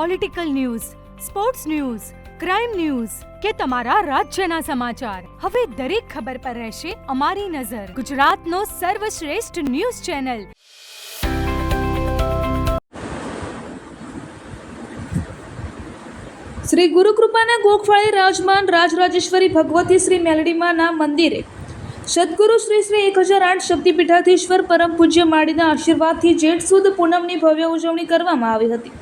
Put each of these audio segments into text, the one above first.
Political news, sports news, crime news કે તમારા રાજ્યના સમાચાર, હવે દરેક ખબર પર રહેશે અમારી નજર. ગુજરાતનો સર્વશ્રેષ્ઠ ન્યૂઝ ચેનલ. શ્રી ગુરુકૃપાના ગોખવાળી રાજમાન રાજરાજેશ્વરી ભગવતી શ્રી મેલડીમાના મંદિરે સદગુરુ શ્રી શ્રી 1008 શક્તિપીઠાધીશ્વર પરમ પૂજ્ય માળીના આશીર્વાદથી જેઠ સુદ પૂનમની ભવ્ય ઉજવણી કરવામાં આવી હતી.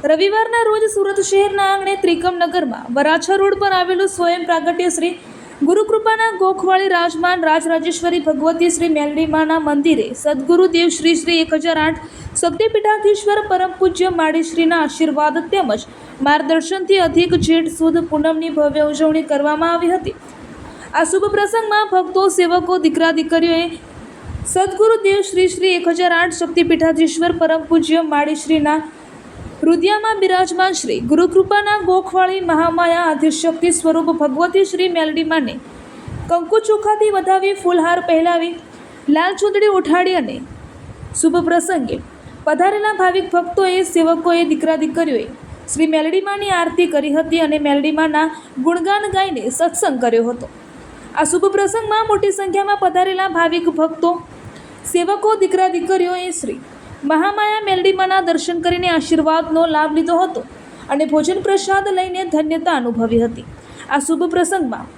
રવિવારના રોજ સુરત શહેરના આંગણે ત્રિકમનગરમાં વરાછા રોડ પર આવેલું સ્વયં પ્રાગટ્ય શ્રી ગુરુકૃપાના ગોખવાળી રાજમાન રાજરાજેશ્વરી ભગવતી શ્રી મેલડીમાના મંદિરે સદગુરુદેવ શ્રી શ્રી 1008 શક્તિપીઠાધીશ્વર પરમ પૂજ્ય માળીશ્રીના આશીર્વાદ તેમજ માર્ગદર્શનથી અધિક જેઠ સુદ પૂનમની ભવ્ય ઉજવણી કરવામાં આવી હતી. આ શુભ પ્રસંગમાં ભક્તો, સેવકો, દીકરા દીકરીઓએ સદગુરુદેવ શ્રી શ્રી 1008 શક્તિપીઠાધીશ્વર પરમ પૂજ્ય માળીશ્રીના હૃદયમાં બિરાજમાન શ્રી ગુરુકૃપાના ગોખવાળી મહામાયા આદ્યશક્તિ સ્વરૂપ ભગવતી શ્રી મેલડીમાને કંકુ ચોખાથી વધાવી, ફૂલહાર પહેલાવી, લાલ ચૂંદડી ઉઠાડી અને શુભ પ્રસંગે પધારેલા ભાવિક ભક્તોએ, સેવકોએ, દીકરા દીકરીઓએ શ્રી મેલડીમાની આરતી કરી હતી અને મેલડીમાના ગુણગાન ગાઈને સત્સંગ કર્યો હતો. આ શુભ પ્રસંગમાં મોટી સંખ્યામાં પધારેલા ભાવિક ભક્તો, સેવકો, દીકરા દીકરીઓએ શ્રી મહામાયા મેલડીમાના દર્શન કરીને આશીર્વાદનો લાભ લીધો હતો અને ભોજન પ્રસાદ લઈને ધન્યતા અનુભવી હતી. આ શુભ પ્રસંગમાં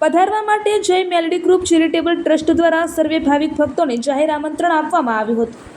પધારવા માટે જય મેલડી ગ્રુપ ચેરિટેબલ ટ્રસ્ટ દ્વારા સર્વે ભાવિક ભક્તોને જાહેર આમંત્રણ આપવામાં આવ્યું હતું.